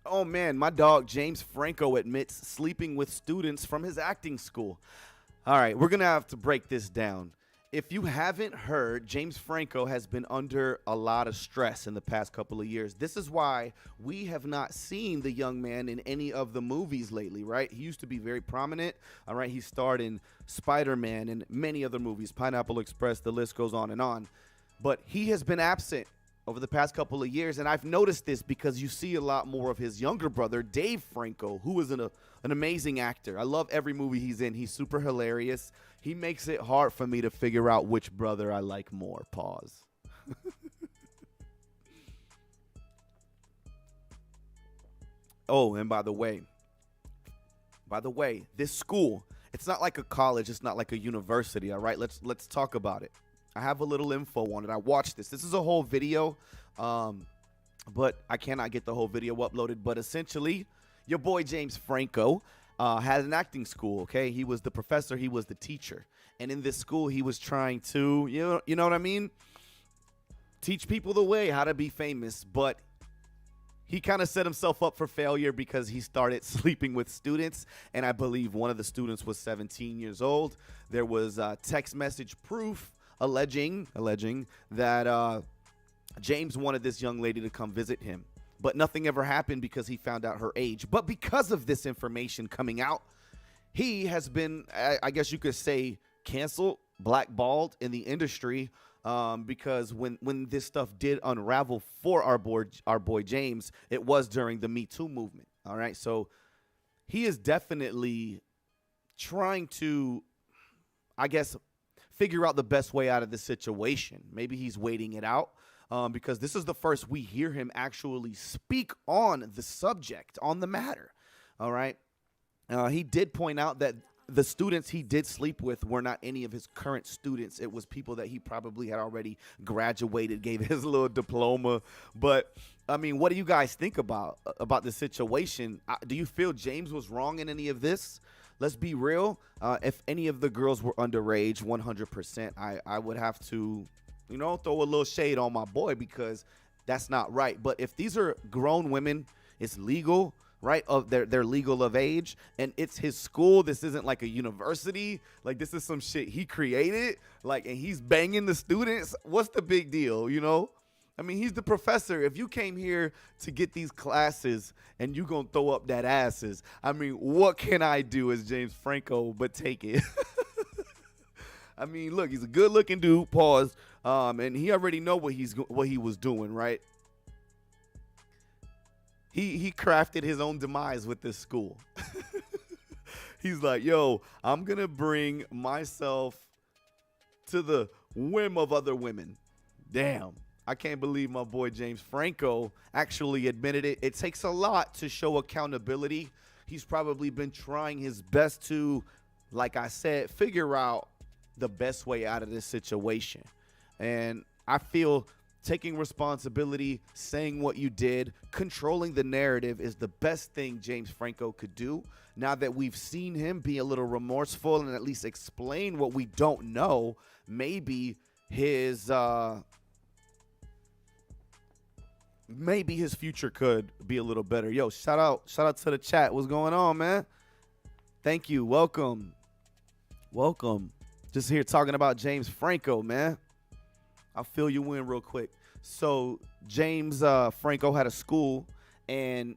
Oh man, my dog James Franco admits sleeping with students from his acting school. All right, we're going to have to break this down. If you haven't heard, James Franco has been under a lot of stress in the past couple of years. This is why we have not seen the young man in any of the movies lately, right? He used to be very prominent. All right, he starred in Spider-Man and many other movies, Pineapple Express, the list goes on and on. But he has been absent over the past couple of years, and I've noticed this because you see a lot more of his younger brother, Dave Franco, who is an amazing actor. I love every movie he's in. He's super hilarious. He makes it hard for me to figure out which brother I like more. Pause. Oh, and by the way, this school, it's not like a college, it's not like a university, all right? Let's talk about it. I have a little info on it. I watched this. This is a whole video, but I cannot get the whole video uploaded. But essentially, your boy James Franco had an acting school, okay? He was the professor, he was the teacher. And in this school, he was trying to, you know what I mean? Teach people the way, how to be famous. But he kind of set himself up for failure because he started sleeping with students. And I believe one of the students was 17 years old. There was text message proof alleging that James wanted this young lady to come visit him. But nothing ever happened because he found out her age. But because of this information coming out, he has been, I guess you could say, canceled, blackballed in the industry, because when this stuff did unravel for our boy James, it was during the Me Too movement. All right, so he is definitely trying to, I guess, figure out the best way out of the situation. Maybe he's waiting it out. Because this is the first we hear him actually speak on the subject, on the matter. All right. He did point out that the students he did sleep with were not any of his current students. It was people that he probably had already graduated, gave his little diploma. But I mean, what do you guys think about the situation? Do you feel James was wrong in any of this? Let's be real. If any of the girls were underage, 100%, I would have to, throw a little shade on my boy because that's not right. But if these are grown women, it's legal, right? They're legal of age, and it's his school. This isn't like a university. Like, this is some shit he created. Like, and he's banging the students. What's the big deal, I mean, he's the professor. If you came here to get these classes and you gonna throw up that asses, I mean, what can I do as James Franco but take it? I mean, look, he's a good-looking dude. Pause. And he already know what he was doing, right? He crafted his own demise with this school. He's like, yo, I'm gonna bring myself to the whim of other women. Damn. I can't believe my boy James Franco actually admitted it. It takes a lot to show accountability. He's probably been trying his best to, like I said, figure out the best way out of this situation. And I feel taking responsibility, saying what you did, controlling the narrative is the best thing James Franco could do. Now that we've seen him be a little remorseful and at least explain what we don't know, maybe his future could be a little better. Yo, shout out to the chat. What's going on, man? Thank you. Welcome. Just here talking about James Franco, man. I'll fill you in real quick. So James Franco had a school, and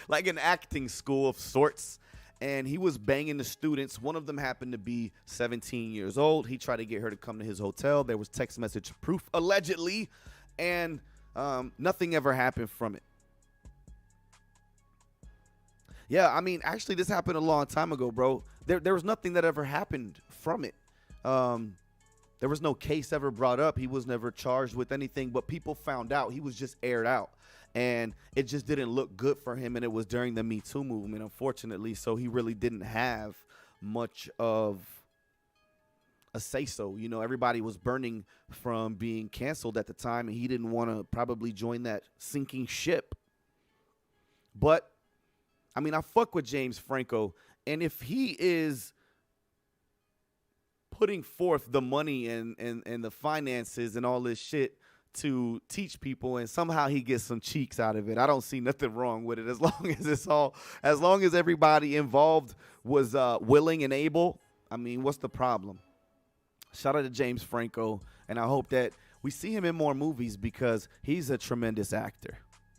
like an acting school of sorts, and he was banging the students. One of them happened to be 17 years old. He tried to get her to come to his hotel. There was text message proof, allegedly, and nothing ever happened from it. Yeah, I mean, actually, this happened a long time ago, bro. There was nothing that ever happened from it. There was no case ever brought up. He was never charged with anything, but people found out. He was just aired out, and it just didn't look good for him, and it was during the Me Too movement, unfortunately, so he really didn't have much of a say-so. Everybody was burning from being canceled at the time, and he didn't want to probably join that sinking ship. But I mean, I fuck with James Franco, and if he is putting forth the money and the finances and all this shit to teach people, and somehow he gets some cheeks out of it. I don't see nothing wrong with it as long as everybody involved was willing and able. I mean, what's the problem? Shout out to James Franco, and I hope that we see him in more movies because he's a tremendous actor.